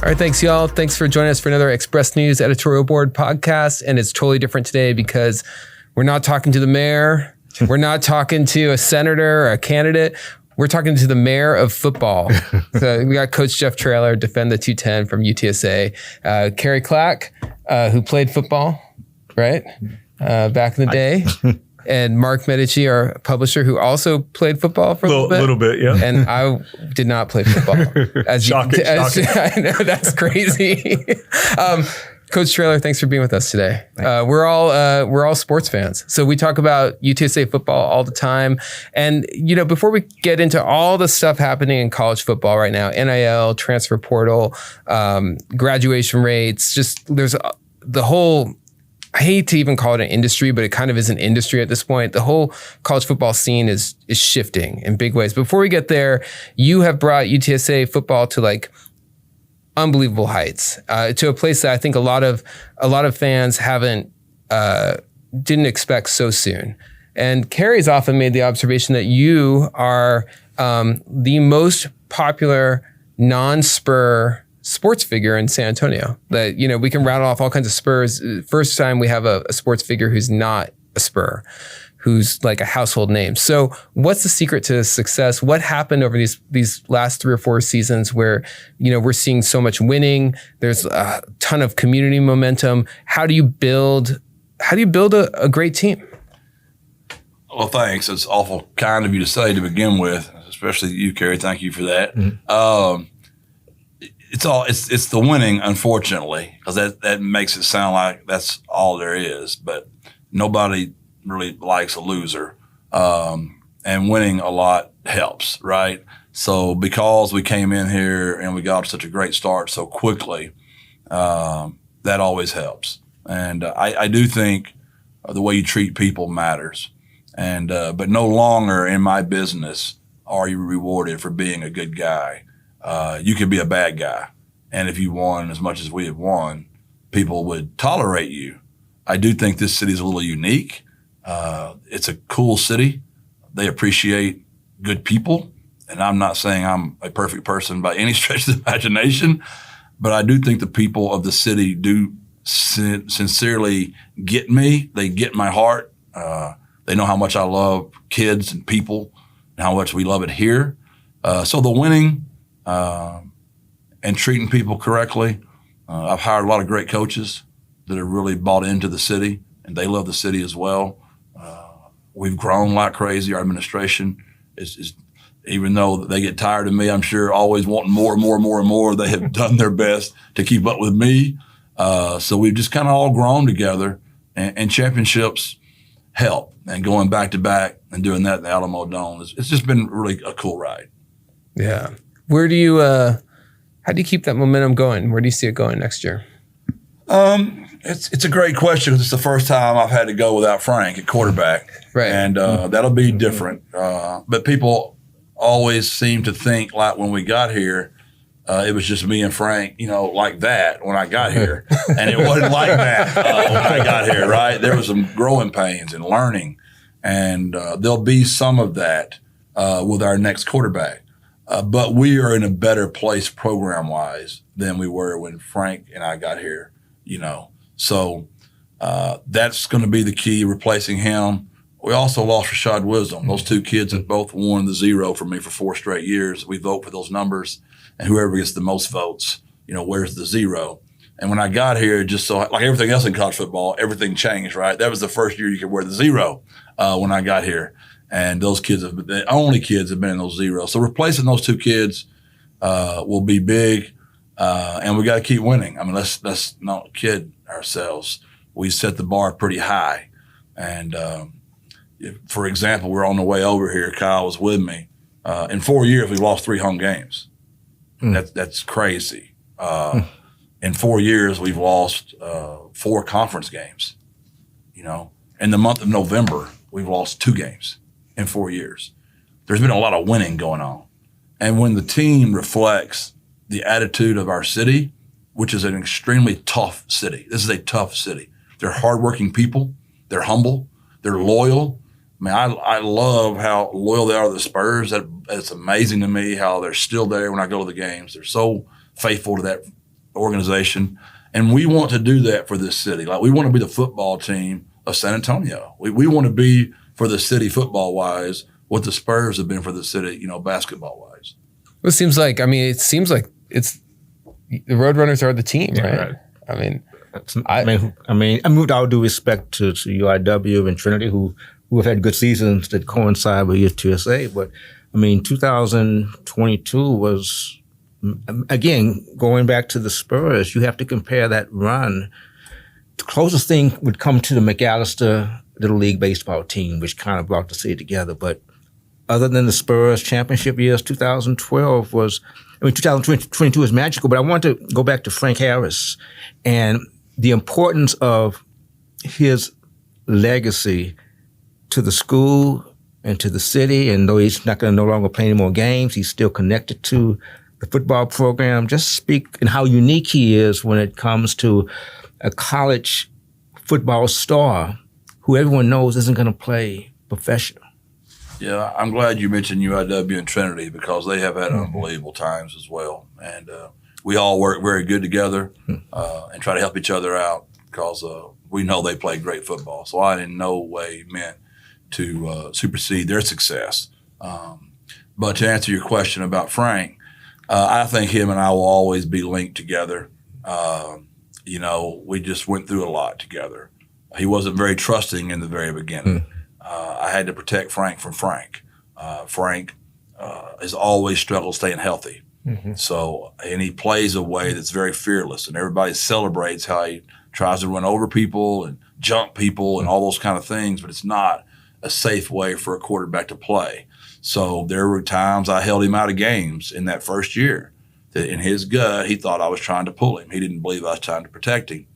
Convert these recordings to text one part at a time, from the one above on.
All right, thanks, y'all. Thanks for joining us for another Express News Editorial Board podcast. And it's totally different today because we're not talking to the mayor. We're not talking to a senator or a candidate. We're talking to the mayor of football. So we got Coach Jeff Traylor, defend the 210 from UTSA. Carrie Clack, who played football, right? Back in the day. And Mark Medici, our publisher, who also played football for a little bit. Yeah. And I did not play football. Shocking. I know, that's crazy. Coach Traylor, thanks for being with us today. We're all sports fans, so we talk about UTSA football all the time. And before we get into all the stuff happening in college football right now, NIL, transfer portal, graduation rates, just there's the whole. I hate to even call it an industry, but it kind of is an industry at this point. The whole college football scene is shifting in big ways. Before we get there, you have brought UTSA football to unbelievable heights, to a place that I think a lot of fans didn't expect so soon. And Carrie's often made the observation that you are the most popular non-Spur sports figure in San Antonio. That we can rattle off all kinds of Spurs. First time we have a sports figure who's not a Spur, who's like a household name. So what's the secret to success? What happened over these last 3 or 4 seasons where we're seeing so much winning? There's a ton of community momentum. How do you build a great team? Well, thanks. It's awful kind of you to say to begin with, especially you, Carrie. Thank you for that. Mm-hmm. It's the winning, unfortunately, because that makes it sound like that's all there is. But nobody really likes a loser, and winning a lot helps, right? So because we came in here and we got such a great start so quickly, that always helps. And I do think the way you treat people matters. And but no longer in my business are you rewarded for being a good guy. You could be a bad guy. And if you won as much as we have won, people would tolerate you. I do think this city is a little unique. It's a cool city. They appreciate good people. And I'm not saying I'm a perfect person by any stretch of the imagination, but I do think the people of the city do sincerely get me. They get my heart. They know how much I love kids and people and how much we love it here. So the winning, and treating people correctly. I've hired a lot of great coaches that have really bought into the city, and they love the city as well. We've grown like crazy. Our administration is even though they get tired of me, I'm sure always wanting more and more and more and more, they have done their best to keep up with me. So we've just kind of all grown together, and championships help. And going back to back and doing that in the Alamo Dome, it's just been really a cool ride. Yeah. How do you keep that momentum going? Where do you see it going next year? It's a great question because it's the first time I've had to go without Frank at quarterback. Right. And that'll be different. But people always seem to think like when we got here, it was just me and Frank, like that when I got here. And it wasn't like that when I got here, right? There was some growing pains and learning. And there'll be some of that with our next quarterback. But we are in a better place program-wise than we were when Frank and I got here, So that's going to be the key, replacing him. We also lost Rashad Wisdom. Those 2 kids have both worn the 0 for me for 4 straight years. We vote for those numbers, and whoever gets the most votes, wears the 0. And when I got here, just so like everything else in college football, everything changed, right? That was the first year you could wear the 0 when I got here. And those kids the only kids have been in those 0. So replacing those 2 kids will be big, and we got to keep winning. I mean, let's not kid ourselves. We set the bar pretty high, and for example, we're on the way over here. Kyle was with me. In 4 years, we've lost 3 home games. That's crazy. In 4 years, we've lost 4 conference games. In the month of November, we've lost 2 games. In 4 years. There's been a lot of winning going on. And when the team reflects the attitude of our city, which is an extremely tough city. This is a tough city. They're hardworking people. They're humble. They're loyal. I mean, I love how loyal they are to the Spurs. It's amazing to me how they're still there when I go to the games. They're so faithful to that organization, and we want to do that for this city. Like, we want to be the football team of San Antonio. We want to be for the city football-wise what the Spurs have been for the city, basketball-wise. It seems like it's the Roadrunners are the team, right? I moved all due respect to UIW and Trinity, who have had good seasons that coincide with UTSA. But 2022 was, again, going back to the Spurs. You have to compare that run. The closest thing would come to the McAllister Little League baseball team, which kind of brought the city together. But other than the Spurs championship years, 2012 was. 2022 is magical, but I want to go back to Frank Harris and the importance of his legacy to the school and to the city. And though he's not going to no longer play any more games, he's still connected to the football program. Just speak and how unique he is when it comes to a college football star who everyone knows isn't going to play professional. Yeah, I'm glad you mentioned UIW and Trinity because they have had unbelievable times as well. And we all work very good together and try to help each other out because we know they play great football. So I in no way meant to supersede their success. But to answer your question about Frank, I think him and I will always be linked together. We just went through a lot together. He wasn't very trusting in the very beginning. I had to protect Frank from Frank. Frank has always struggled staying healthy. So, and he plays a way that's very fearless, and everybody celebrates how he tries to run over people and jump people and all those kind of things, but it's not a safe way for a quarterback to play. So there were times I held him out of games in that first year that in his gut, he thought I was trying to pull him. He didn't believe I was trying to protect him.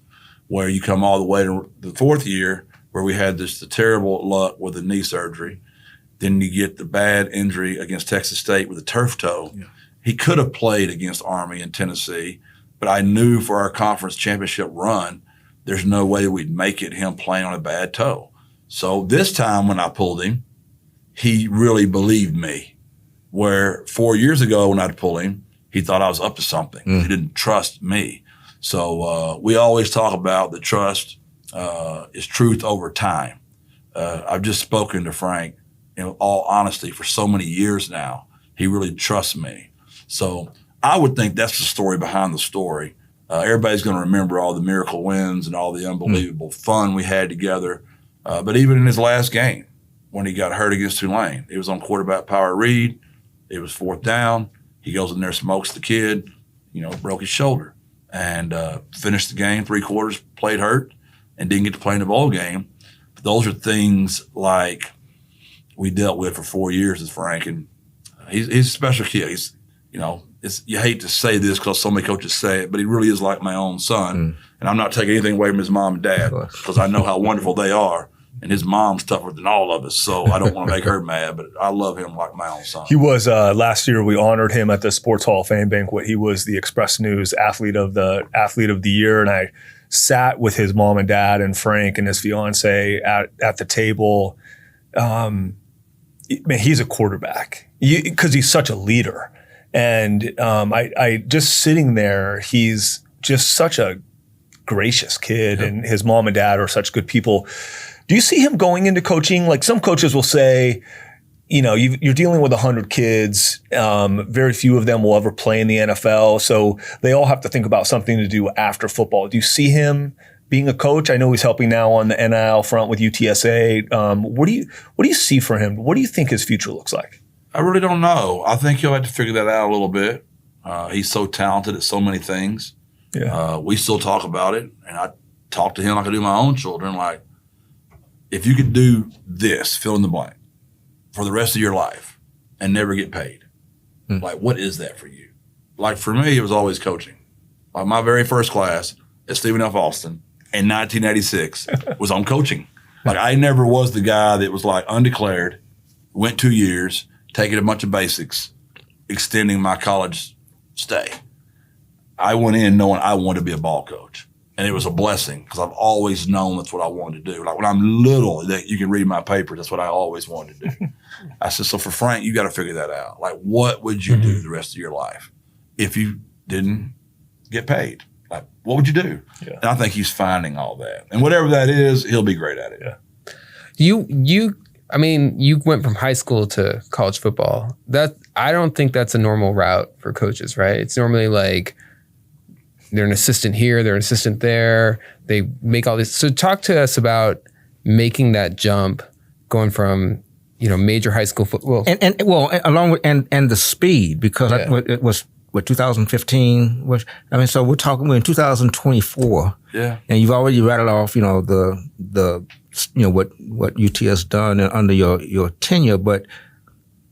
Where you come all the way to the fourth year, where we had the terrible luck with the knee surgery. Then you get the bad injury against Texas State with a turf toe. Yeah. He could have played against Army and Tennessee, but I knew for our conference championship run, there's no way we'd make it him playing on a bad toe. So this time when I pulled him, he really believed me. Where 4 years ago when I'd pull him, he thought I was up to something. He didn't trust me. So we always talk about the trust is truth over time. I've just spoken to Frank in all honesty for so many years now. He really trusts me. So I would think that's the story behind the story. Everybody's going to remember all the miracle wins and all the unbelievable fun we had together. But even in his last game, when he got hurt against Tulane, it was on quarterback power read. It was fourth down. He goes in there, smokes the kid, broke his shoulder and finished the game 3 quarters, played hurt, and didn't get to play in the bowl game. But those are things like we dealt with for 4 years with Frank, and he's a special kid. He's, you hate to say this because so many coaches say it, but he really is like my own son. And I'm not taking anything away from his mom and dad because I know how wonderful they are. And his mom's tougher than all of us, so I don't want to make her mad, but I love him like my own son. He was, last year we honored him at the Sports Hall of Fame banquet. He was the Express News Athlete of the Year, and I sat with his mom and dad and Frank and his fiance at the table. Man, he's a quarterback because he's such a leader. And I just sitting there, he's just such a gracious kid, and his mom and dad are such good people. Do you see him going into coaching? Like some coaches will say, you're dealing with 100 kids. Very few of them will ever play in the NFL. So they all have to think about something to do after football. Do you see him being a coach? I know he's helping now on the NIL front with UTSA. What do you see for him? What do you think his future looks like? I really don't know. I think he'll have to figure that out a little bit. He's so talented at so many things. Yeah. We still talk about it, and I talk to him like I do my own children. Like, if you could do this, fill in the blank, for the rest of your life and never get paid, like, what is that for you? Like, for me, it was always coaching. Like, my very first class at Stephen F. Austin in 1986 was on coaching. Like, I never was the guy that was like undeclared, went 2 years, taking a bunch of basics, extending my college stay. I went in knowing I wanted to be a ball coach. And it was a blessing because I've always known that's what I wanted to do. Like when I'm little, you can read my papers, that's what I always wanted to do. I said, so for Frank, you got to figure that out. Like, what would you do the rest of your life if you didn't get paid. Like, what would you do? Yeah. And I think he's finding all that. And whatever that is, he'll be great at it. Yeah. You went from high school to college football. I don't think that's a normal route for coaches, right? It's normally like they're an assistant here, they're an assistant there. They make all this. So talk to us about making that jump, going from major high school football. And along with and the speed, because it was 2015. So we're in 2024. Yeah. And you've already rattled off, what UT has done under your tenure, but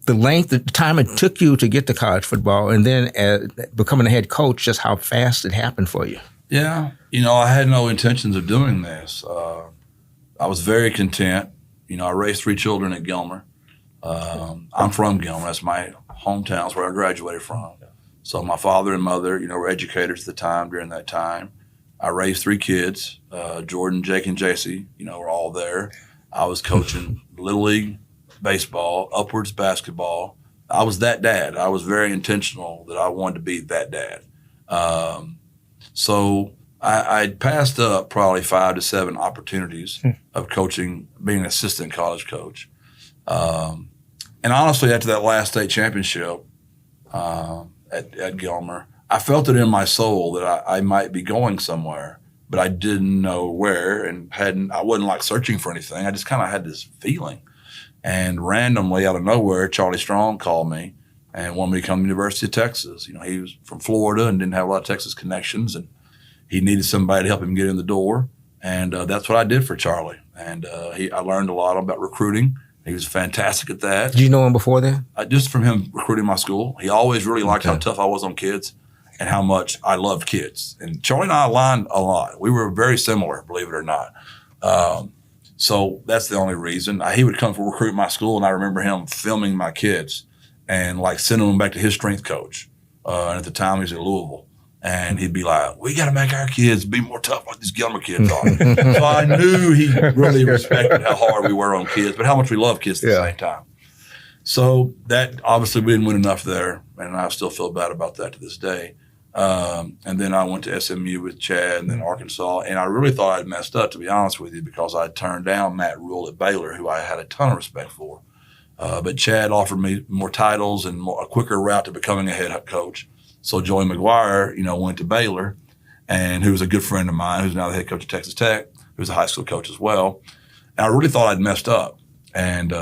the time it took you to get to college football, and then becoming a head coach, just how fast it happened for you. Yeah. I had no intentions of doing this. I was very content. I raised 3 children at Gilmer. I'm from Gilmer. That's my hometown. That's where I graduated from. So my father and mother, were educators at the time during that time. I raised 3 kids. Jordan, Jake, and JC, were all there. I was coaching Little League baseball, upwards basketball. I was that dad. I was very intentional that I wanted to be that dad. So I passed up probably 5 to 7 opportunities of coaching, being an assistant college coach. And honestly, after that last state championship at Gilmer, I felt it in my soul that I might be going somewhere, but I didn't know where, and I wasn't like searching for anything. I just kind of had this feeling. And randomly, out of nowhere, Charlie Strong called me and wanted me to come to the University of Texas. He was from Florida and didn't have a lot of Texas connections, and he needed somebody to help him get in the door. And that's what I did for Charlie. And I learned a lot about recruiting. He was fantastic at that. Did you know him before then? Just from him recruiting my school. He always really liked how tough I was on kids and how much I loved kids. And Charlie and I aligned a lot. We were very similar, believe it or not. So that's the only reason. He would come for recruit my school, and I remember him filming my kids and like sending them back to his strength coach. And at the time, he was at Louisville. And he'd be like, we got to make our kids be more tough like these Gilmer kids are. So I knew he really respected how hard we were on kids, but how much we love kids at the same time. So that, obviously, we didn't win enough there, and I still feel bad about that to this day. And then I went to SMU with Chad and then Arkansas, and I really thought I'd messed up, to be honest with you, because I turned down Matt Rule at Baylor, who I had a ton of respect for. But Chad offered me more titles and a quicker route to becoming a head coach. So Joey McGuire, went to Baylor, and who was a good friend of mine, who's now the head coach of Texas Tech, who's a high school coach as well. And I really thought I'd messed up. And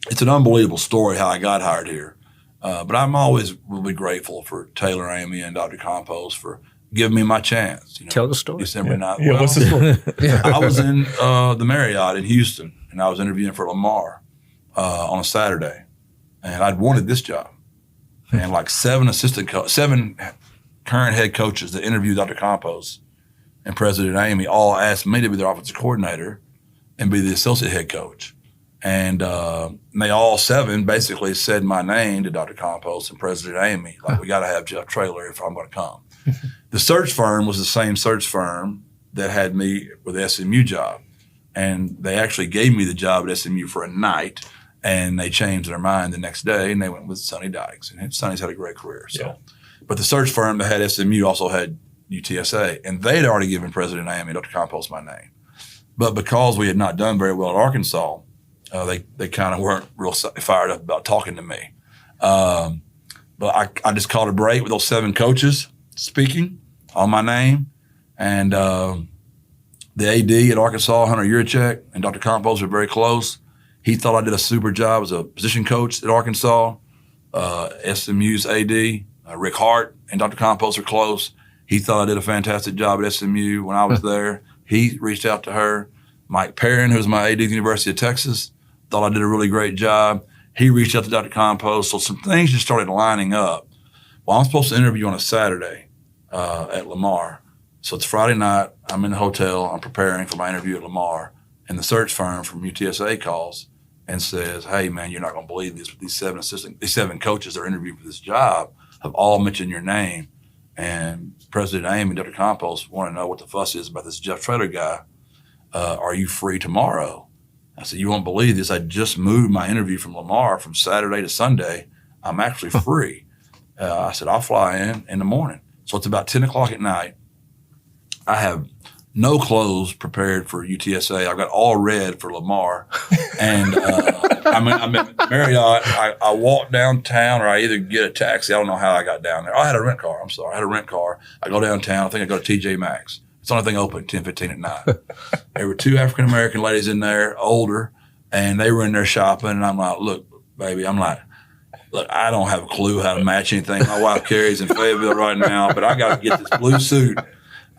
it's an unbelievable story how I got hired here. But I'm always really grateful for Taylor, Amy, and Dr. Compos for giving me my chance. Tell the story. December 9th. Yeah, what's the story? I was in the Marriott in Houston, and I was interviewing for Lamar on a Saturday. And I'd wanted this job. And like 7 current head coaches that interviewed Dr. Compos and President Amy all asked me to be their offensive coordinator and be the associate head coach. And they all 7 basically said my name to Dr. Compos and President Amy, like, we got to have Jeff Traylor if I'm going to come. The search firm was the same search firm that had me with the SMU job. And they actually gave me the job at SMU for a night. And they changed their mind the next day, and they went with Sonny Dykes. And Sonny's had a great career. So, But the search firm that had SMU also had UTSA, and they'd already given President Amy, Dr. Compos, my name. But because we had not done very well at Arkansas, they kind of weren't real fired up about talking to me. But I just called a break with those 7 coaches speaking on my name, and the AD at Arkansas, Hunter Yurachek, and Dr. Compos were very close. He thought I did a super job as a position coach at Arkansas. SMU's AD, Rick Hart, and Dr. Compos are close. He thought I did a fantastic job at SMU when I was there. He reached out to her. Mike Perrin, who's my AD at the University of Texas, thought I did a really great job. He reached out to Dr. Compos. So some things just started lining up. Well, I'm supposed to interview on a Saturday at Lamar. So it's Friday night. I'm in the hotel. I'm preparing for my interview at Lamar. And the search firm from UTSA calls and says, hey, man, you're not going to believe this, but these 7 coaches that are interviewing for this job have all mentioned your name. And President Amy and Dr. Compos want to know what the fuss is about this Jeff Traylor guy. Are you free tomorrow? I said, you won't believe this. I just moved my interview from Lamar from Saturday to Sunday. I'm actually free. I said, I'll fly in the morning. So it's about 10 o'clock at night. I have no clothes prepared for UTSA. I've got all red for Lamar. And I'm in Marriott. I walk downtown, or I either get a taxi. I don't know how I got down there. I had a rent car. I'm sorry. I had a rent car. I go downtown. I think I go to TJ Maxx. It's the only thing open, 10:15 at night. There were 2 African-American ladies in there, older, and they were in there shopping. And I'm like, look, baby, look, I don't have a clue how to match anything. My wife Carrie's in Fayetteville right now, but I got to get this blue suit.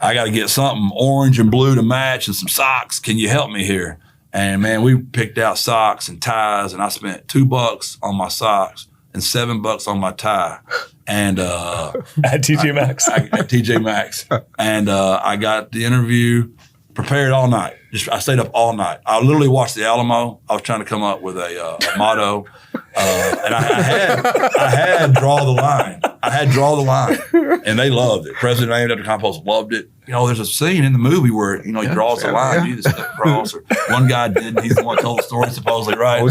I got to get something orange and blue to match and some socks. Can you help me here? And man, we picked out socks and ties, and I spent $2 on my socks and $7 on my tie. And at TJ Maxx. At TJ Maxx. And I got the interview prepared all night. I stayed up all night. I literally watched the Alamo. I was trying to come up with a motto. And I had draw the line. I had draw the line. And they loved it. President Amy, Dr. Compost loved it. You know, there's a scene in the movie where, he draws the line. You just cross. Or one guy didn't. He's the one who told the story, supposedly, right?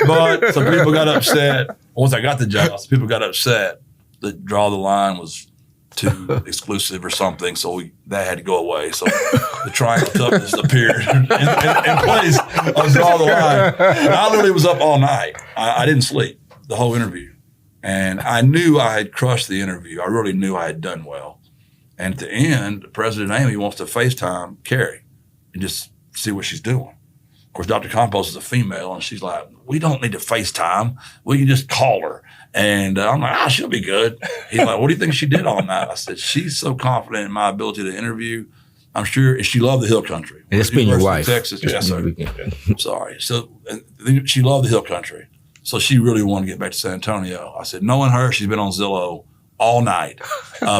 But some people got upset. Once I got the job, some people got upset that draw the line was too exclusive or something, so that had to go away. So the triangle toughness appeared in place of draw the line. And I literally was up all night. I didn't sleep the whole interview. And I knew I had crushed the interview. I really knew I had done well. And at the end, President Amy wants to FaceTime Carrie and just see what she's doing. Of course, Dr. Compost is a female, and she's like, we don't need to FaceTime. We can just call her. And I'm like, she'll be good. He's like, what do you think she did all night? I said, she's so confident in my ability to interview. I'm sure she loved the hill country. And it's been your wife. Texas. Yes, sir. I'm sorry. So she loved the hill country. So she really wanted to get back to San Antonio. I said, knowing her, she's been on Zillow all night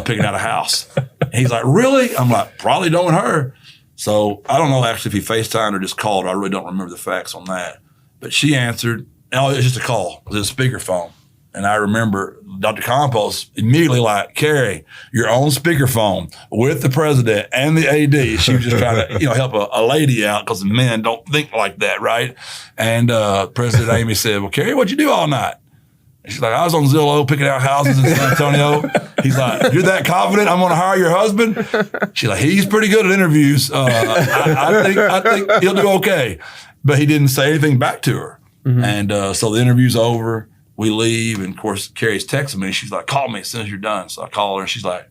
picking out a house. And he's like, really? I'm like, probably knowing her. So I don't know actually if he FaceTimed or just called her. I really don't remember the facts on that. But she answered. No, it was just a call. It was a speakerphone. And I remember Dr. Compost immediately like, Carrie, you're on speakerphone with the president and the AD. She was just trying to, help a lady out because men don't think like that, right? And President Amy said, well, Carrie, what'd you do all night? And she's like, I was on Zillow picking out houses in San Antonio. He's like, you're that confident I'm going to hire your husband? She's like, he's pretty good at interviews. I think he'll do okay. But he didn't say anything back to her. Mm-hmm. And so the interview's over. We leave, and of course, Carrie's texting me. She's like, call me as soon as you're done. So I call her, and she's like,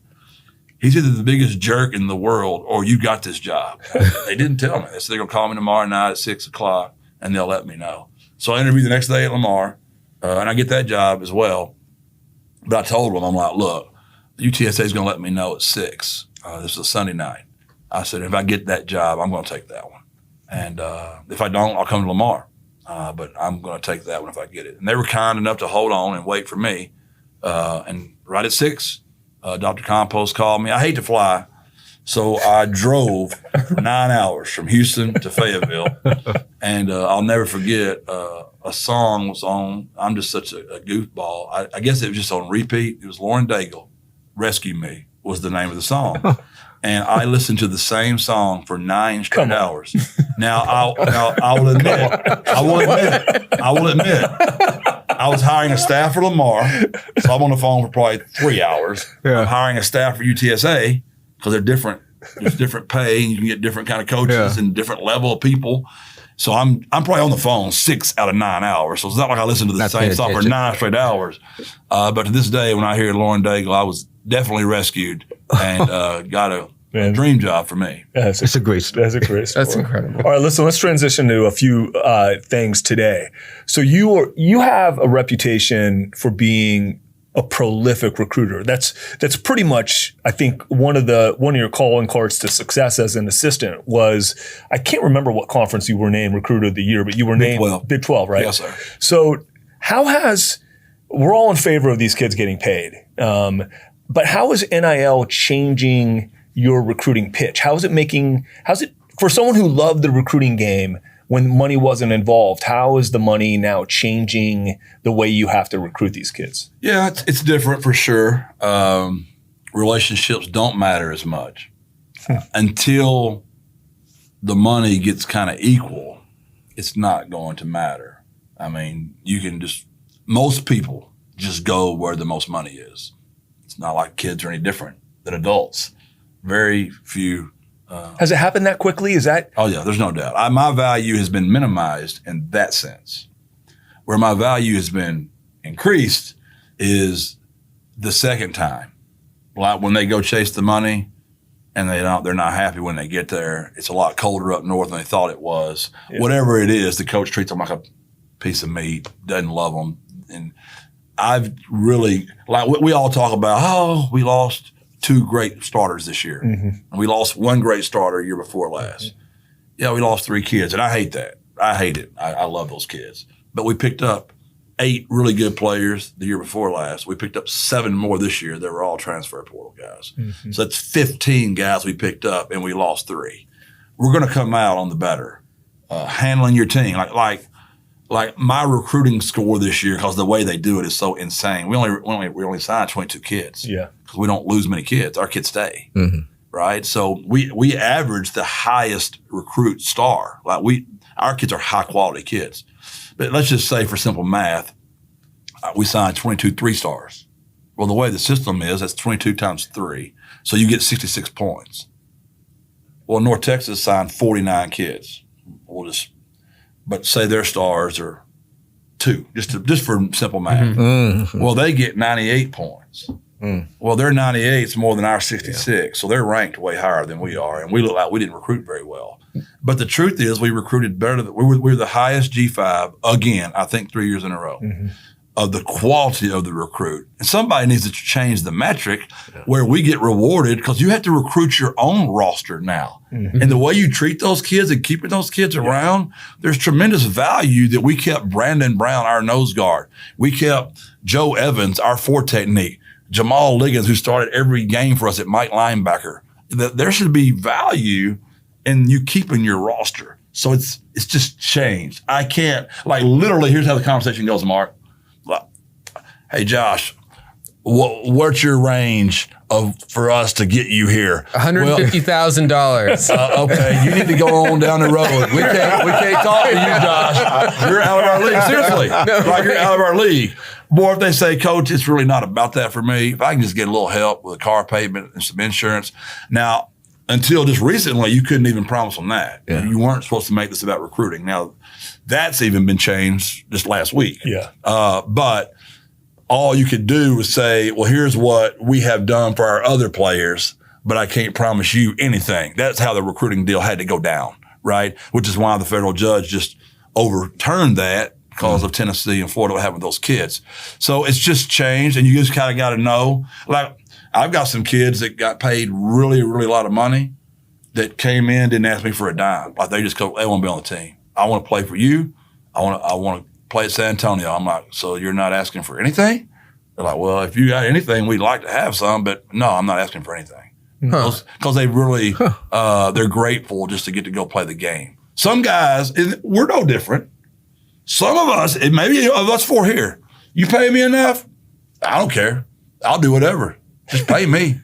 he's either the biggest jerk in the world or you got this job. They didn't tell me. They said they're going to call me tomorrow night at 6 o'clock, and they'll let me know. So I interviewed the next day at Lamar, and I get that job as well. But I told them, I'm like, look, UTSA is going to let me know at 6. This is a Sunday night. I said, if I get that job, I'm going to take that one. And if I don't, I'll come to Lamar. But I'm going to take that one if I get it. And they were kind enough to hold on and wait for me. And right at 6, Dr. Compost called me. I hate to fly, so I drove for 9 hours from Houston to Fayetteville. And I'll never forget, a song was on. I'm just such a goofball. I guess it was just on repeat. It was Lauren Daigle, Rescue Me was the name of the song. And I listened to the same song for 9 straight hours. Now, I will admit, I was hiring a staff for Lamar, so I'm on the phone for probably 3 hours. Yeah. I'm hiring a staff for UTSA because they're different. There's different pay, and you can get different kind of coaches and different level of people. So I'm probably on the phone 6 out of 9 hours. So it's not like I listened to the same song for 9 straight hours. But to this day, when I hear Lauren Daigle, I was definitely rescued and got a dream job for me. It's a great story. That's a great story. That's incredible. All right, listen, let's transition to a few things today. So you have a reputation for being a prolific recruiter. That's pretty much, I think, one of your calling cards to success as an assistant was, I can't remember what conference you were named Recruiter of the Year, but you were named Big 12, right? Yes, sir. So we're all in favor of these kids getting paid, but how is NIL changing your recruiting pitch? How's it for someone who loved the recruiting game when money wasn't involved? How is the money now changing the way you have to recruit these kids? Yeah, it's different for sure. Relationships don't matter as much until the money gets kind of equal. It's not going to matter. I mean, most people just go where the most money is. It's not like kids are any different. than adults. Very few. Has it happened that quickly? Is that? Oh, yeah, there's no doubt. My value has been minimized in that sense. Where my value has been increased is the second time. Like when they go chase the money and they're not happy when they get there. It's a lot colder up north than they thought it was. Yeah. Whatever it is, the coach treats them like a piece of meat, doesn't love them. And I've really, like we all talk about, we lost 2 great starters this year. Mm-hmm. And we lost 1 great starter year before last. Mm-hmm. Yeah, we lost 3 kids, and I hate that. I hate it. I love those kids. But we picked up 8 really good players the year before last. We picked up 7 more this year. They were all transfer portal guys. Mm-hmm. So that's 15 guys we picked up, and we lost 3. We're going to come out on the better. Handling your team. Like my recruiting score this year, because the way they do it is so insane. We only signed 22 kids. Yeah. Because we don't lose many kids. Our kids stay. Mm-hmm. Right? So we average the highest recruit star. Our kids are high quality kids. But let's just say for simple math, we signed 22 3-stars. Well, the way the system is, that's 22 times 3. So you get 66 points. Well, North Texas signed 49 kids. But say their stars are 2, just for simple math. Mm-hmm. Well, they get 98 points. Mm. Well, their 98 is more than our 66, so they're ranked way higher than we are, and we look like we didn't recruit very well. But the truth is, we recruited better. We were the highest G5 again, I think 3 years in a row, of the quality of the recruit. And somebody needs to change the metric where we get rewarded, because you have to recruit your own roster now. Mm-hmm. And the way you treat those kids and keeping those kids around, there's tremendous value that we kept Brandon Brown, our nose guard. We kept Joe Evans, our 4 technique. Jamal Liggins, who started every game for us at Mike linebacker. There should be value in you keeping your roster. So it's just changed. I can't, literally, here's how the conversation goes, Mark. Hey, Josh, what's your range for us to get you here? $150,000. Okay, you need to go on down the road. We can't talk to you, Josh. You're out of our league. Seriously, you're out of our league. Boy, if they say, Coach, it's really not about that for me. If I can just get a little help with a car payment and some insurance. Now, until just recently, you couldn't even promise them that. Yeah. You weren't supposed to make this about recruiting. Now, that's even been changed just last week. Yeah. But all you could do was say, well, here's what we have done for our other players, but I can't promise you anything. That's how the recruiting deal had to go down, right? Which is why the federal judge just overturned that because of Tennessee and Florida having those kids. So it's just changed, and you just kind of got to know. I've got some kids that got paid really, really a lot of money that came in, didn't ask me for a dime. They just go, they want to be on the team. I want to play for you. I want to play at San Antonio. I'm like, so you're not asking for anything? They're like, well, if you got anything, we'd like to have some, but no, I'm not asking for anything. Because they really, they're grateful just to get to go play the game. Some guys, we're no different. Some of us, maybe of us 4 here, you pay me enough, I don't care. I'll do whatever. Just pay me.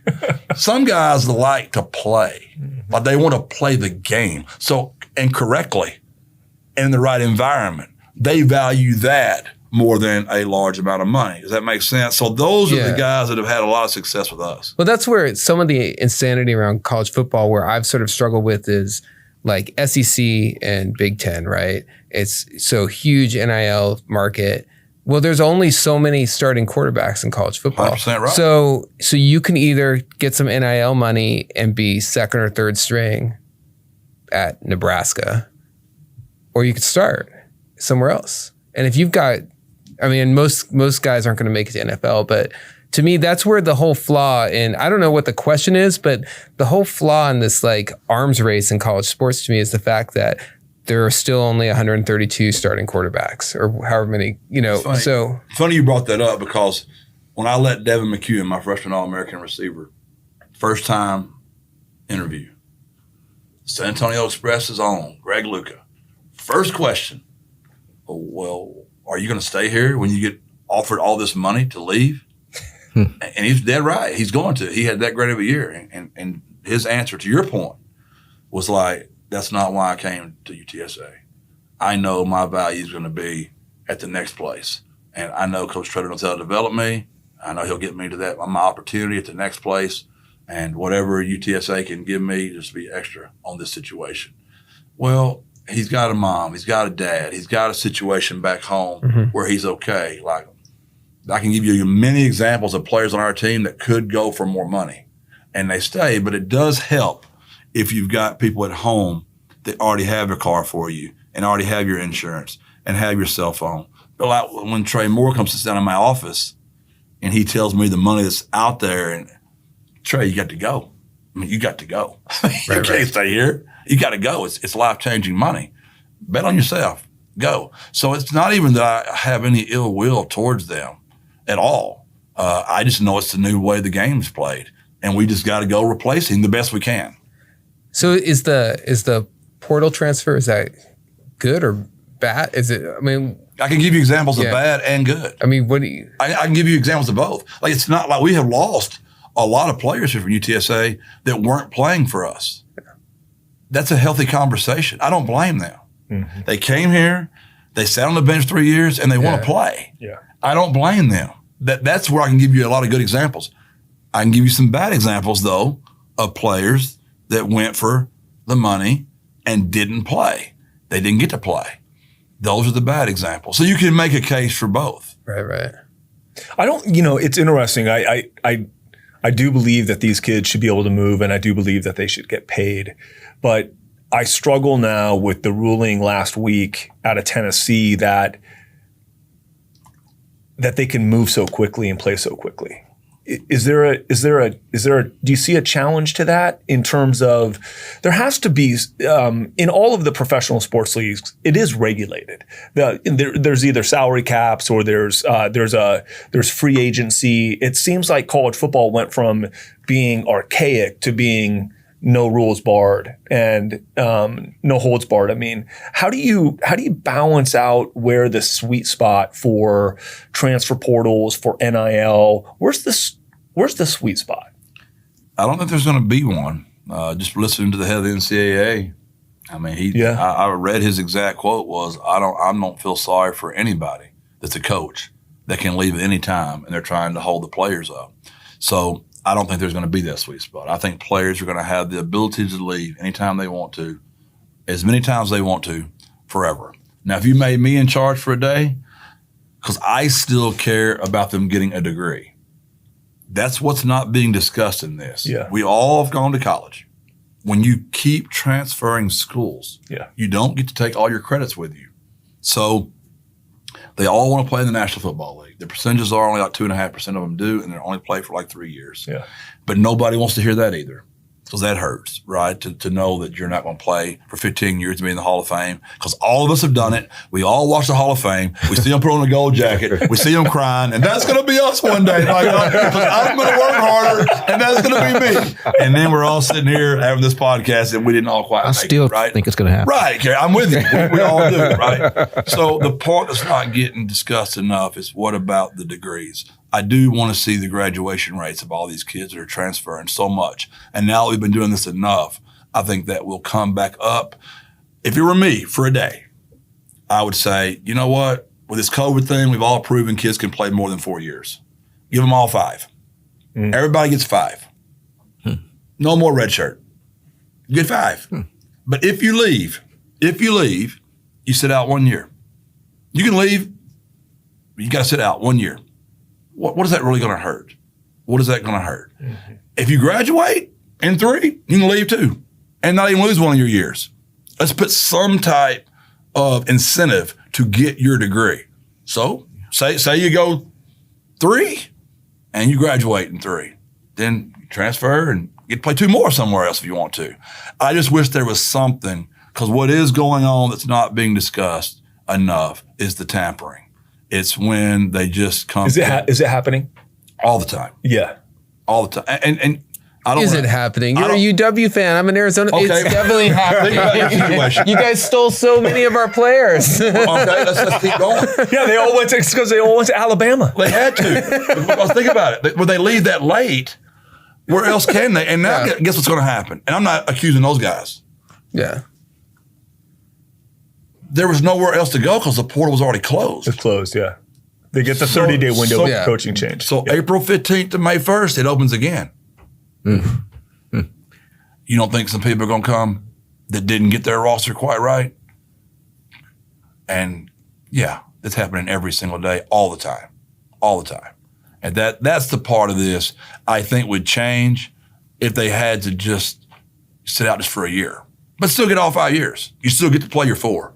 Some guys like to play, but they want to play the game. So, and correctly, in the right environment. They value that more than a large amount of money. Does that make sense? So those are the guys that have had a lot of success with us. Well, that's where some of the insanity around college football, where I've sort of struggled with, is like SEC and Big Ten, right? It's so huge NIL market. Well, there's only so many starting quarterbacks in college football. 100% right. So you can either get some NIL money and be second or third string at Nebraska, or you could start somewhere else. And if you've got, most guys aren't going to make it to NFL, but to me, that's where the whole flaw in, I don't know what the question is, but the whole flaw in this arms race in college sports to me is the fact that there are still only 132 starting quarterbacks, or however many, It's funny you brought that up, because when I let Devin McHugh, my freshman All-American receiver, first time interview, San Antonio Express's own Greg Luca, first question, well, are you going to stay here when you get offered all this money to leave? And he's dead right. He's going to. He had that great of a year. And his answer to your point was that's not why I came to UTSA. I know my value is going to be at the next place. And I know Coach Traylor knows how to develop me. I know he'll get me to that, my opportunity at the next place. and whatever UTSA can give me, just be extra on this situation. Well, he's got a mom, he's got a dad, he's got a situation back home where he's okay. Like, I can give you many examples of players on our team that could go for more money and they stay, but it does help if you've got people at home that already have their car for you and already have your insurance and have your cell phone. But like when Trey Moore comes to sit down in my office and he tells me the money that's out there, and Trey, you got to go. I mean, you got to go. You can't stay here. You got to go. It's life-changing money. Bet on yourself. Go. So it's not even that I have any ill will towards them at all. I just know it's the new way the game's played, and we just got to go replacing the best we can. So is the portal transfer, is that good or bad? Is it? I mean, I can give you examples of bad and good. I mean, what do you? I can give you examples of both. Like, it's not like we have lost a lot of players here from UTSA that weren't playing for us. That's a healthy conversation. I don't blame them. Mm-hmm. They came here, they sat on the bench 3 years, and they want to play. Yeah. I don't blame them. That's where I can give you a lot of good examples. I can give you some bad examples, though, of players that went for the money and didn't play. They didn't get to play. Those are the bad examples. So you can make a case for both. Right. I don't, it's interesting. I do believe that these kids should be able to move, and I do believe that they should get paid. But I struggle now with the ruling last week out of Tennessee that they can move so quickly and play so quickly. Do you see a challenge to that in terms of there has to be in all of the professional sports leagues, it is regulated. There's either salary caps or there's free agency. It seems like college football went from being archaic to being no rules barred and no holds barred. I mean, how do you balance out where the sweet spot for transfer portals, for NIL? Where's the sweet spot? I don't think there's going to be one. Just listening to the head of the NCAA, I mean, I read his exact quote was, I don't feel sorry for anybody that's a coach that can leave at any time and they're trying to hold the players up. So I don't think there's going to be that sweet spot. I think players are going to have the ability to leave anytime they want to, as many times they want to, forever. Now, if you made me in charge for a day, because I still care about them getting a degree. That's what's not being discussed in this. Yeah. We all have gone to college. When you keep transferring schools, you don't get to take all your credits with you. So they all want to play in the National Football League. The percentages are only like 2.5% of them do, and they only play for like 3 years. Yeah. But nobody wants to hear that either, because that hurts, right? To know that you're not going to play for 15 years to be in the Hall of Fame, because all of us have done it. We all watch the Hall of Fame. We see them put on a gold jacket. We see them crying, and that's going to be us one day. Like, I'm going to work harder, and that's going to be me. And then we're all sitting here having this podcast, and we didn't all quite make it, right? Think it's going to happen. Right, Kerry, I'm with you. We all do, right? So the part that's not getting discussed enough is what about the degrees? I do want to see the graduation rates of all these kids that are transferring so much. And now that we've been doing this enough, I think that will come back up. If it were me for a day, I would say, you know what? With this COVID thing, we've all proven kids can play more than 4 years. Give them all 5. Everybody gets 5. No more red shirt. You get 5. But if you leave, you sit out 1 year. You can leave, but you got to sit out 1 year. What is that really going to hurt? What is that going to hurt? Mm-hmm. If you graduate in 3, you can leave 2 and not even lose one of your years. Let's put some type of incentive to get your degree. So say you go 3 and you graduate in 3. Then you transfer and get to play 2 more somewhere else if you want to. I just wish there was something, because what is going on that's not being discussed enough is the tampering. It's when they just come. Is it happening? All the time. Yeah. All the time. And I don't. Is it happening? You're a UW fan. I'm an Arizona. Okay. It's definitely happening. You guys stole so many of our players. Okay, let's keep going. Yeah, they all went to Alabama. They had to. Let's think about it. When they leave that late, where else can they? And now guess what's going to happen? And I'm not accusing those guys. Yeah. There was nowhere else to go because the portal was already closed. It's closed, yeah. They get the 30-day window of coaching change. So April 15th to May 1st, it opens again. You don't think some people are going to come that didn't get their roster quite right? And yeah, that's happening every single day, all the time. And that's the part of this I think would change if they had to just sit out just for a year. But still get all 5 years. You still get to play your 4.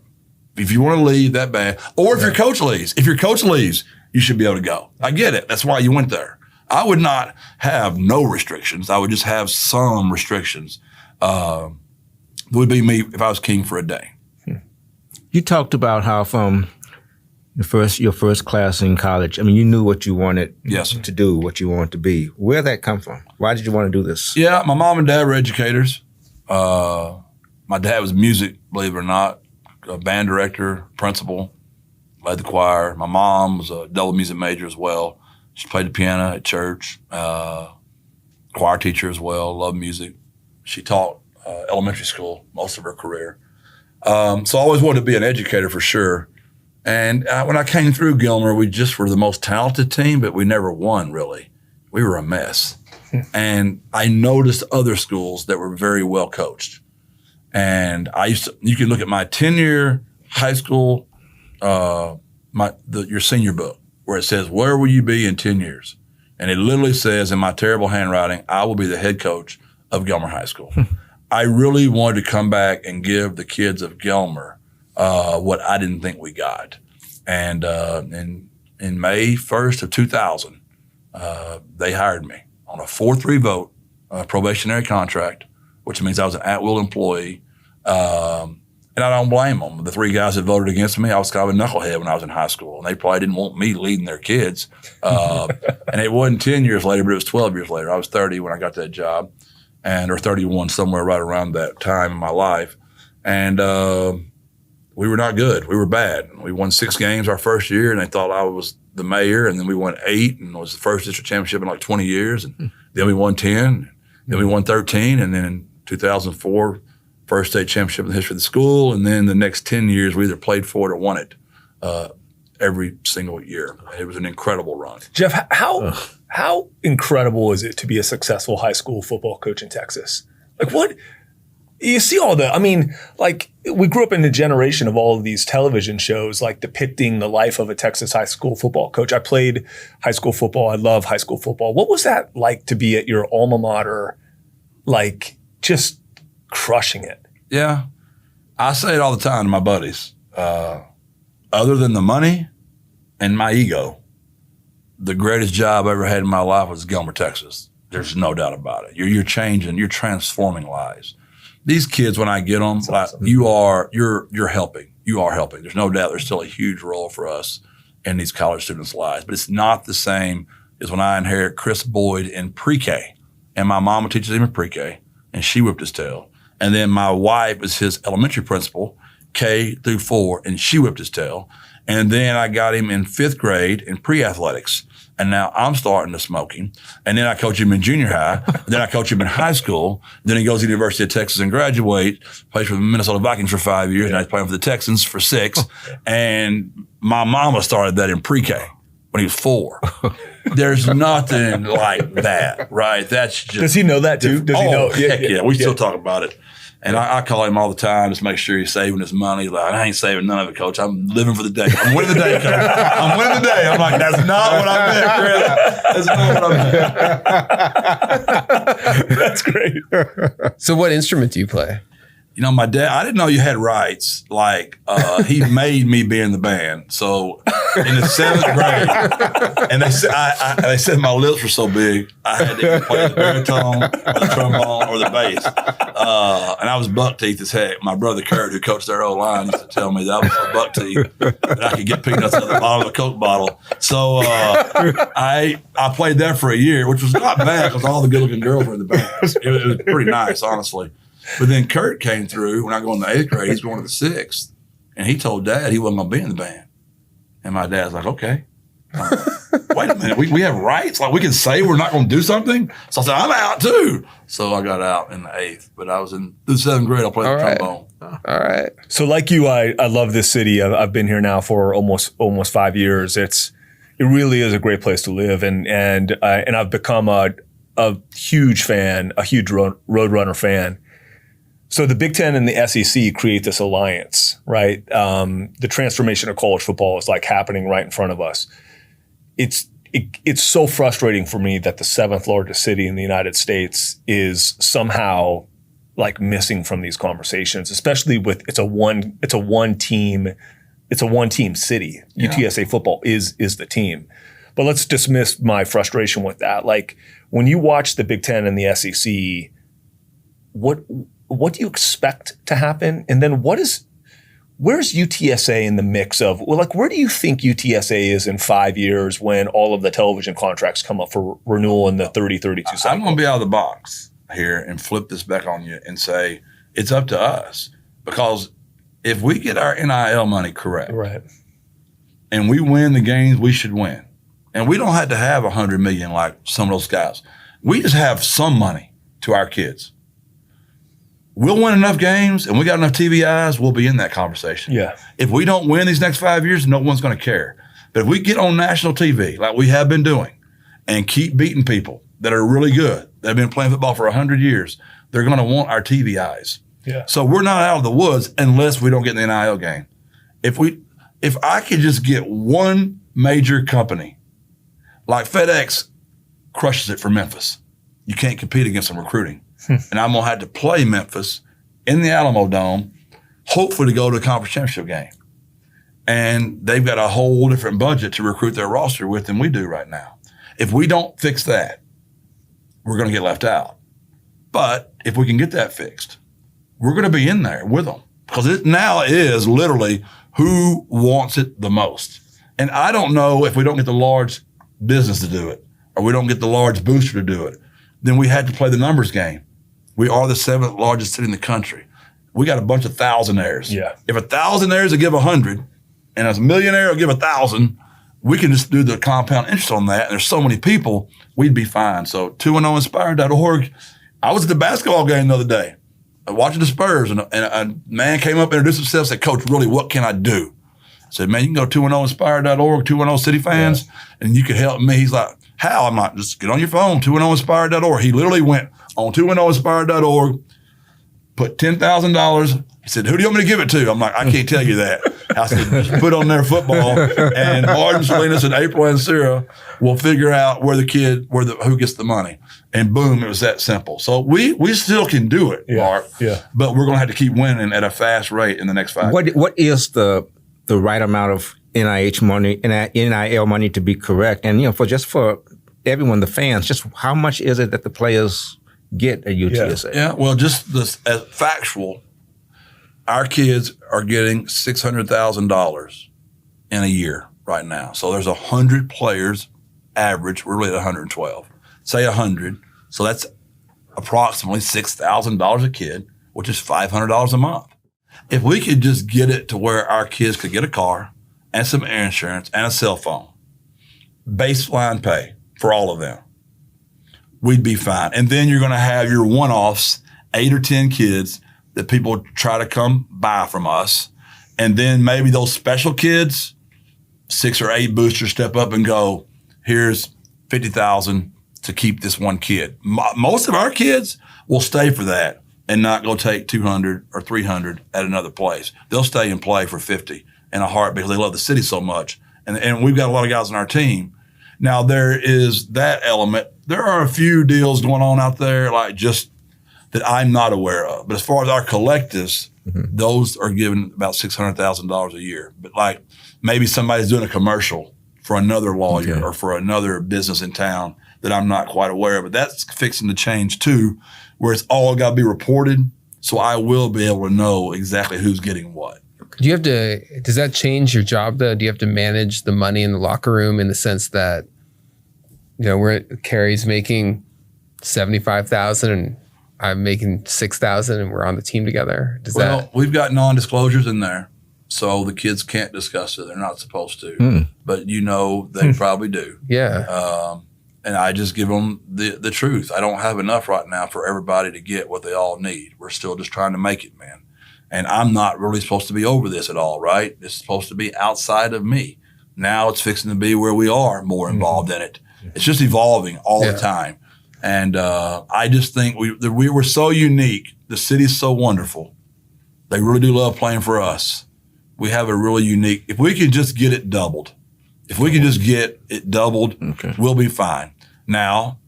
If you want to leave that bad, or if your coach leaves. If your coach leaves, you should be able to go. I get it. That's why you went there. I would not have no restrictions. I would just have some restrictions. It would be me if I was king for a day. You talked about how from your first class in college, I mean, you knew what you wanted to do, what you wanted to be. Where did that come from? Why did you want to do this? Yeah, my mom and dad were educators. My dad was music, believe it or not, a band director, principal, led the choir. My mom was a double music major as well. She played the piano at church, choir teacher as well, loved music. She taught elementary school most of her career. So I always wanted to be an educator for sure. And when I came through Gilmer, we just were the most talented team, but we never won, really. We were a mess. And I noticed other schools that were very well coached. And you can look at my 10-year high school, your senior book, where it says, where will you be in 10 years? And it literally says in my terrible handwriting, I will be the head coach of Gilmer High School. I really wanted to come back and give the kids of Gilmer what I didn't think we got. And in May 1st of 2000, they hired me on a 4-3 vote, a probationary contract, which means I was an at-will employee. And I don't blame them. The 3 guys that voted against me, I was kind of a knucklehead when I was in high school, and they probably didn't want me leading their kids. And it wasn't 10 years later, but it was 12 years later. I was 30 when I got that job, or 31, somewhere right around that time in my life. And we were not good. We were bad. We won 6 games our first year, and they thought I was the mayor, and then we won 8, and it was the first district championship in like 20 years. And then we won 10, then we won 13, and then in 2004, first state championship in the history of the school. And then the next 10 years, we either played for it or won it every single year. It was an incredible run. Jeff, how incredible is it to be a successful high school football coach in Texas? Like, what? You see all the, I mean, like, we grew up in the generation of all of these television shows, like depicting the life of a Texas high school football coach. I played high school football. I love high school football. What was that like to be at your alma mater, like, just crushing it? Yeah. I say it all the time to my buddies. Other than the money and my ego, the greatest job I ever had in my life was Gilmer, Texas. There's no doubt about it. You're changing, you're transforming lives. These kids, when I get them, awesome. You're helping. You are helping. There's no doubt there's still a huge role for us in these college students' lives, but it's not the same as when I inherit Chris Boyd in pre-K, and my mama teaches him in pre-K, and she whipped his tail. And then my wife is his elementary principal, K through 4, and she whipped his tail. And then I got him in 5th grade in pre-athletics. And now I'm starting to smoke him. And then I coach him in junior high. Then I coach him in high school. Then he goes to the University of Texas and graduates, plays for the Minnesota Vikings for 5 years. And I was playing for the Texans for 6. And my mama started that in pre-K when he was 4. There's nothing like that, right? That's just. Does he know that too? Does he know? Heck yeah. We still talk about it. And I call him all the time just make sure he's saving his money. Like, I ain't saving none of it, Coach. I'm living for the day. I'm winning the day, Coach. I'm winning the day. I'm like, that's not what I meant, Chris. That's not what I meant. That's great. So what instrument do you play? You know, my dad, I didn't know you had rights. Like, he made me be in the band. So in the 7th grade, and they said my lips were so big, I had to play the baritone or the trombone or the bass. And I was buck teeth as heck. My brother Kurt, who coached their O-line, used to tell me that I was so buck teeth that I could get peanuts out of the bottom of a Coke bottle. So I played that for a year, which was not bad because all the good-looking girls were in the band. It was pretty nice, honestly. But then Kurt came through when I go in the 8th grade. He's going to the 6th. And he told Dad he wasn't going to be in the band. And my dad's like, okay. Wait a minute. We have rights? Like, we can say we're not going to do something? So I said, I'm out too. So I got out in the 8th. But I was in the 7th grade. I played the trombone. All right. So like you, I love this city. I've been here now for almost 5 years. It really is a great place to live. And I've become a huge fan, a huge Roadrunner fan. So the Big Ten and the SEC create this alliance, right? The transformation of college football is like happening right in front of us. It's so frustrating for me that the 7th largest city in the United States is somehow like missing from these conversations, especially with it's a one team city. Yeah. UTSA football is the team. But let's dismiss my frustration with that. Like when you watch the Big Ten and the SEC, what do you expect to happen? And then where's UTSA in the mix of, well, like, where do you think UTSA is in 5 years when all of the television contracts come up for renewal in the 30-32 cycle? I'm going to be out of the box here and flip this back on you and say it's up to us, because if we get our NIL money correct, right, and we win the games we should win, and we don't have to have $100 million like some of those guys, we just have some money to our kids. We'll win enough games and we got enough TV eyes, we'll be in that conversation. Yeah. If we don't win these next 5 years, no one's going to care. But if we get on national TV like we have been doing and keep beating people that are really good, that have been playing football for 100 years, they're going to want our TV eyes. Yeah. So we're not out of the woods unless we don't get in the NIL game. If I could just get one major company, like FedEx crushes it for Memphis. You can't compete against them recruiting. And I'm going to have to play Memphis in the Alamo Dome, hopefully to go to a conference championship game. And they've got a whole different budget to recruit their roster with than we do right now. If we don't fix that, we're going to get left out. But if we can get that fixed, we're going to be in there with them, because it now is literally who wants it the most. And I don't know if we don't get the large business to do it, or we don't get the large booster to do it, then we had to play the numbers game. We are the 7th largest city in the country. We got a bunch of thousandaires. Yeah. If a thousandaires will give 100 and a millionaire will give 1,000, we can just do the compound interest on that. And there's so many people, we'd be fine. So 210inspired.org. I was at the basketball game the other day, watching the Spurs, and a man came up, introduced himself, and said, "Coach, really, what can I do?" I said, "Man, you can go to 210inspired.org, 210 City Fans, and you can help me." He's like, "How?" I'm like, "Just get on your phone, 210inspired.org. He literally went on 210inspired.org, put $10,000. He said, "Who do you want me to give it to?" I'm like, "I can't tell you that." I said, "Just put on their football, and Martin, Salinas, and April and Sarah will figure out who gets the money." And boom, it was that simple. So we still can do it, Mark. Yeah. But we're going to have to keep winning at a fast rate in the next 5 years. What is the right amount of NIL money to be correct? And for everyone, the fans, just how much is it that the players get at UTSA? Yeah, well, just this as factual, our kids are getting $600,000 in a year right now. So there's 100 players average. We're really at 112. Say 100. So that's approximately $6,000 a kid, which is $500 a month. If we could just get it to where our kids could get a car and some air insurance and a cell phone, baseline pay for all of them, we'd be fine. And then you're going to have your one-offs, 8 or 10 kids that people try to come buy from us. And then maybe those special kids, 6 or 8 boosters step up and go, "Here's $50,000 to keep this one kid." Most of our kids will stay for that and not go take 200 or 300 at another place. They'll stay and play for 50 in a heartbeat because they love the city so much. And we've got a lot of guys on our team. Now, there is that element. There are a few deals going on out there, like just that I'm not aware of. But as far as our collectives, those are given about $600,000 a year. But like maybe somebody's doing a commercial for another lawyer or for another business in town that I'm not quite aware of. But that's fixing to change too, where it's all got to be reported. So I will be able to know exactly who's getting what. Does that change your job though? Do you have to manage the money in the locker room in the sense that, Carrie's making $75,000 and I'm making $6,000 and we're on the team together? We've got non-disclosures in there, so the kids can't discuss it. They're not supposed to, but they probably do. Yeah. And I just give them the truth. I don't have enough right now for everybody to get what they all need. We're still just trying to make it, man. And I'm not really supposed to be over this at all, right? It's supposed to be outside of me. Now it's fixing to be where we are more involved in it. It's just evolving all the time. And I just think we were so unique. The city's so wonderful. They really do love playing for us. We have a really unique, if we could just get it doubled, we'll be fine. Now,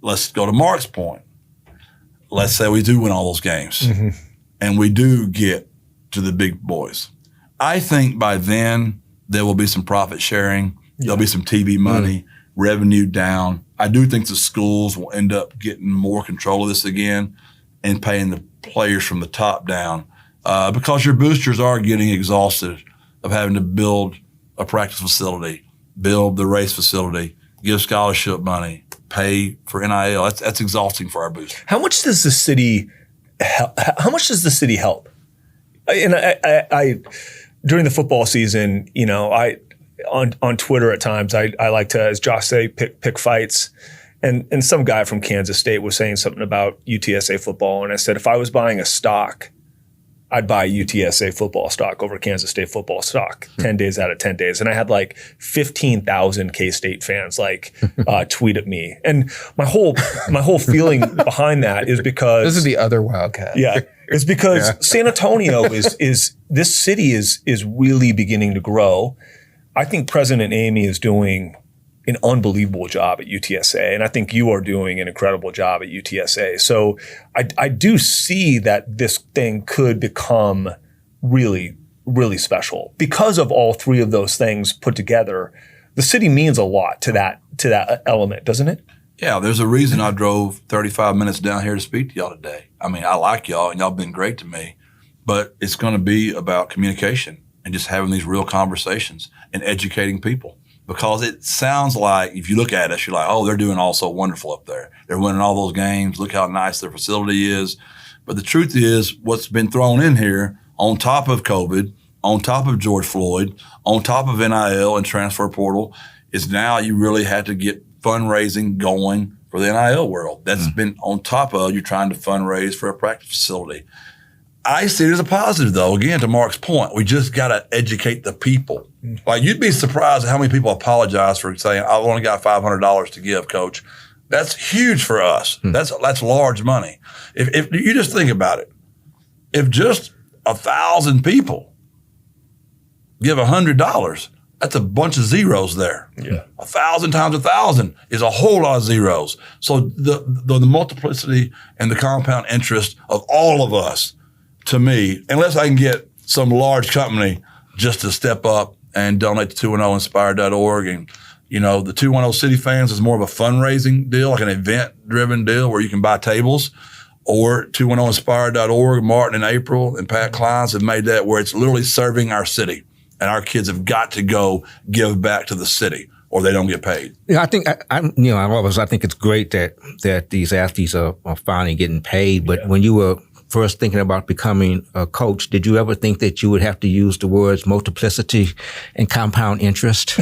let's go to Mark's point. Let's say we do win all those games and we do get to the big boys. I think by then there will be some profit sharing. There'll be some TV money, revenue down. I do think the schools will end up getting more control of this again and paying the players from the top down because your boosters are getting exhausted of having to build a practice facility, build the race facility, give scholarship money, pay for NIL. That's exhausting for our boosters. How much does the city help? And I during the football season, on Twitter at times, I like to, as Josh say, pick fights. And some guy from Kansas State was saying something about UTSA football. And I said, if I was buying a stock, I'd buy UTSA football stock over Kansas State football stock 10 days out of 10 days. And I had like 15,000 K-State fans tweet at me. And my whole feeling behind that is because this is the other Wildcat. Yeah. It's because San Antonio is this city is really beginning to grow. I think President Amy is doing an unbelievable job at UTSA, and I think you are doing an incredible job at UTSA. So I do see that this thing could become really, really special because of all three of those things put together. The city means a lot to that element, doesn't it? Yeah, there's a reason I drove 35 minutes down here to speak to y'all today. I mean, I like y'all, and y'all been great to me, but it's going to be about communication and just having these real conversations and educating people. Because it sounds like, if you look at us, you're like, oh, they're doing all so wonderful up there. They're winning all those games. Look how nice their facility is. But the truth is, what's been thrown in here on top of COVID, on top of George Floyd, on top of NIL and transfer portal, is now you really have to get fundraising going for the NIL world. That's been on top of you trying to fundraise for a practice facility. I see it as a positive, though. Again, to Mark's point, we just got to educate the people. Like, you'd be surprised at how many people apologize for saying, "I've only got $500 to give, Coach." That's huge for us. That's large money. If you just think about it, if just 1,000 people give $100, that's a bunch of zeros there. Yeah, 1,000 times 1,000 is a whole lot of zeros. So the multiplicity and the compound interest of all of us. To me, unless I can get some large company just to step up and donate to 210inspired.org. And, the 210 City Fans is more of a fundraising deal, like an event-driven deal where you can buy tables. Or 210inspired.org, Martin and April and Pat Kleins have made that where it's literally serving our city. And our kids have got to go give back to the city or they don't get paid. Yeah, I think I think it's great that these athletes are finally getting paid. But when you were first thinking about becoming a coach, did you ever think that you would have to use the words multiplicity and compound interest?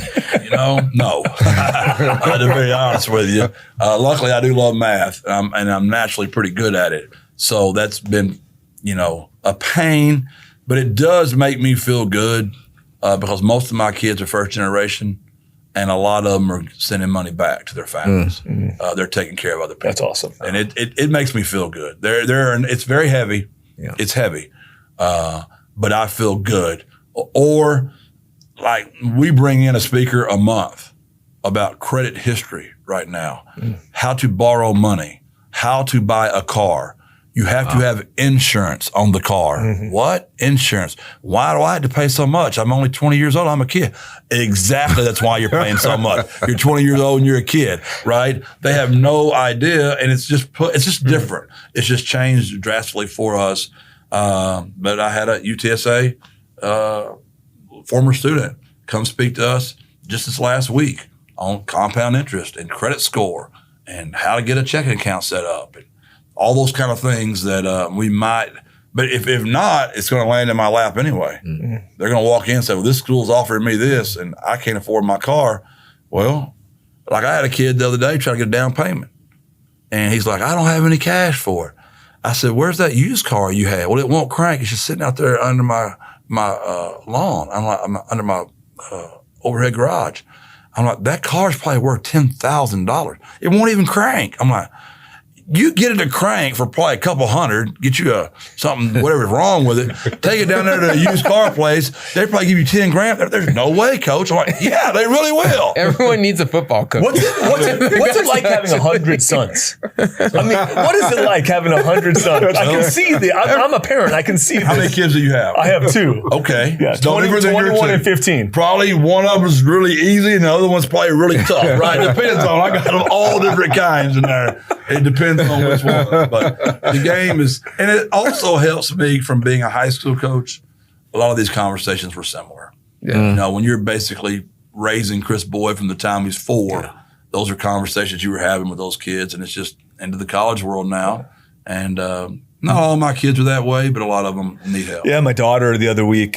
No. To be honest with you. Luckily, I do love math, and I'm naturally pretty good at it. So that's been, a pain, but it does make me feel good because most of my kids are first generation, and a lot of them are sending money back to their families. They're taking care of other people. That's awesome. And it makes me feel good. It's very heavy. Yeah. It's heavy. But I feel good. Or like we bring in a speaker a month about credit history right now, how to borrow money, how to buy a car. You have to have insurance on the car. What? Insurance. Why do I have to pay so much? I'm only 20 years old. I'm a kid. Exactly. That's why you're paying so much. You're 20 years old and you're a kid, right? They have no idea, and it's just different. It's just changed drastically for us. But I had a UTSA former student come speak to us just this last week on compound interest and credit score and how to get a checking account set up. And all those kind of things that we might, but if not, it's going to land in my lap anyway. They're going to walk in and say, well, this school's offering me this and I can't afford my car. Well, like I had a kid the other day trying to get a down payment. And he's like, I don't have any cash for it. I said, where's that used car you had? Well, it won't crank. It's just sitting out there under my lawn. I'm under my overhead garage. I'm like, that car's probably worth $10,000. It won't even crank. I'm like, You get it to crank for probably a couple hundred, get you something, whatever's wrong with it, take it down there to a used car place. They probably give you 10 grand. There's no way, coach. I'm like, yeah, they really will. Everyone needs a football coach. What's it like having 100 sons? I mean, what is it like having 100 sons? I can see I'm a parent. I can see How many kids do you have? I have 2. Okay. Yeah, 21 and 15. Probably one of them is really easy and the other one's probably really tough, right? Depends on, I got them all different kinds in there. It depends on which one. But the game is, and it also helps me from being a high school coach. A lot of these conversations were similar. Yeah. You know, when you're basically raising Chris Boyd from the time he's 4, those are conversations you were having with those kids. And it's just into the college world now. And not all my kids are that way, but a lot of them need help. Yeah, my daughter the other week,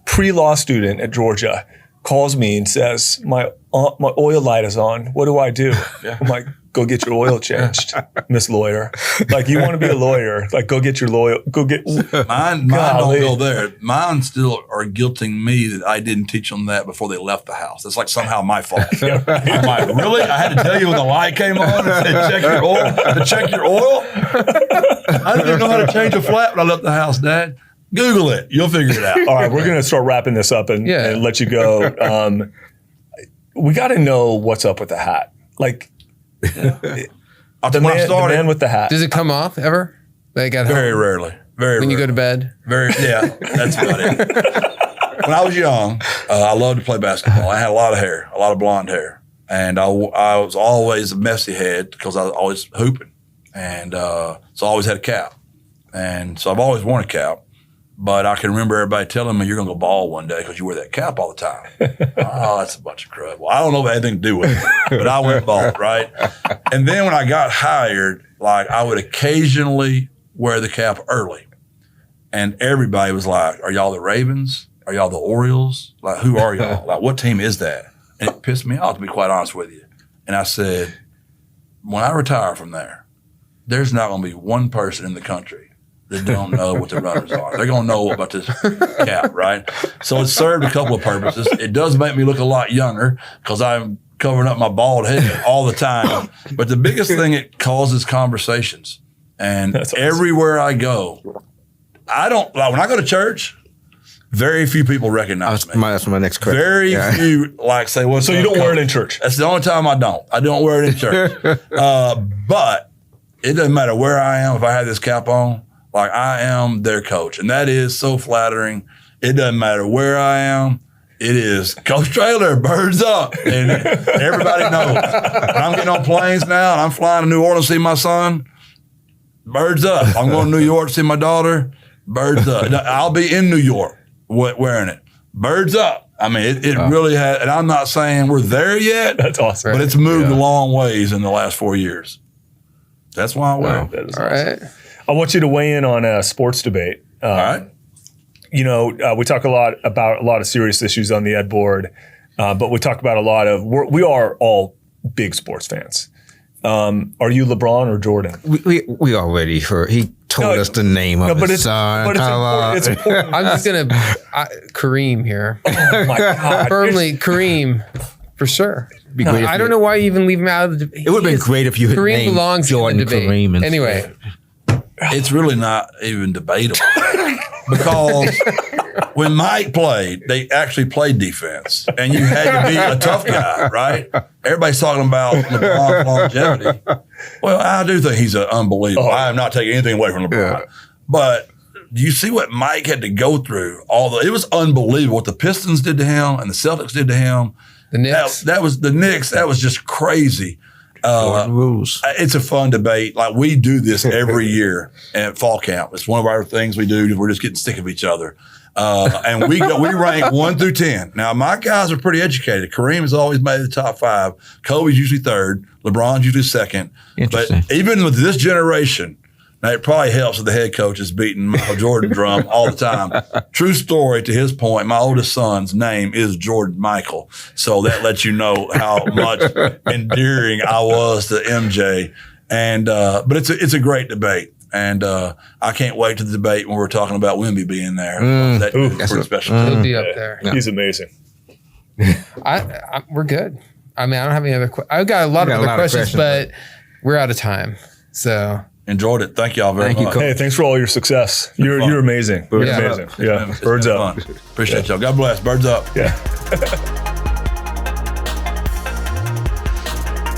pre-law student at Georgia, calls me and says, my oil light is on. What do I do? I'm like, go get your oil changed, Miss Lawyer. Like, you want to be a lawyer, like, go get your lawyer. Go get. Mine don't go there. Mine still are guilting me that I didn't teach them that before they left the house. That's like somehow my fault. I'm like, really? I had to tell you when the light came on and said, check your oil? To check your oil? I didn't even know how to change a flat when I left the house, Dad. Google it. You'll figure it out. All right, we're going to start wrapping this up and let you go. We got to know what's up with the hat. Like, the man with the hat. Does it come off ever? Like at Very home? rarely. Very When you rarely. go to bed? That's about it. When I was young, I loved to play basketball. I had a lot of hair, a lot of blonde hair. And I was always a messy head because I was always hooping. And so I always had a cap. And so I've always worn a cap. But I can remember everybody telling me you're going to go bald one day because you wear that cap all the time. Oh, that's a bunch of crud. Well, I don't know if it had anything to do with it, but I went bald, right? And then when I got hired, like I would occasionally wear the cap early. And everybody was like, are y'all the Ravens? Are y'all the Orioles? Like, who are y'all? Like, what team is that? And it pissed me off, to be quite honest with you. And I said, when I retire from there, there's not going to be one person in the country that don't know what the runners are. They're going to know about this cap, right? So it served a couple of purposes. It does make me look a lot younger because I'm covering up my bald head all the time. But the biggest thing, it causes conversations. And That's awesome. Everywhere I go, I don't, like when I go to church, very few people recognize me. That's my next question. Very few like say, what's So up, you don't coach? wear it in church? That's the only time I don't. I don't wear it in church. But it doesn't matter where I am if I have this cap on. Like, I am their coach, and that is so flattering. It doesn't matter where I am. It is Coach Traylor, birds up, and everybody knows. When I'm getting on planes now, and I'm flying to New Orleans to see my son, birds up. I'm going to New York to see my daughter, birds up. I'll be in New York wearing it. Birds up. I mean, it really has, and I'm not saying we're there yet. That's awesome. But it's moved a long ways in the last 4 years. That's why I wear it. That is All awesome. right. I want you to weigh in on a sports debate. All right. You know, we talk a lot about a lot of serious issues on the ed board, but we talk about a lot of, we are all big sports fans. Are you LeBron or Jordan? We already heard. He told us the name of his son. But it's important. I'm just going to Kareem here. Oh my God. Firmly Kareem, for sure. Be great if I you- don't know why you even leave him out of the debate. It would have been great if you had Kareem named belongs Jordan in the debate. Kareem. Anyway, It's really not even debatable because when Mike played, they actually played defense, and you had to be a tough guy, right? Everybody's talking about LeBron's longevity. Well, I do think he's unbelievable. I am not taking anything away from LeBron, but do you see what Mike had to go through? It was unbelievable what the Pistons did to him and the Celtics did to him. the Knicks. That was the Knicks. That was just crazy. Rules. It's a fun debate. Like, we do this every year at fall camp. It's one of our things we do. We're just getting sick of each other. And we rank 1 through 10. Now, my guys are pretty educated. Kareem has always made the top 5. Kobe's usually 3rd. LeBron's usually 2nd. Interesting. But even with this generation, now it probably helps that the head coach is beating Michael Jordan drum all the time. True story, to his point, my oldest son's name is Jordan Michael. So that lets you know how much endearing I was to MJ. And but it's a great debate. And I can't wait to the debate when we're talking about Wemby being there. That's pretty special. He'll be up there. He's amazing. We're good. I mean, I don't have any other. I've got a lot of other questions, but we're out of time. So enjoyed it. Thank y'all very Thank you, much. Coach. Hey, thanks for all your success. You're amazing. You're Yeah. amazing. Yeah. It's Birds been up. fun. Appreciate y'all. God bless. Birds up. Yeah.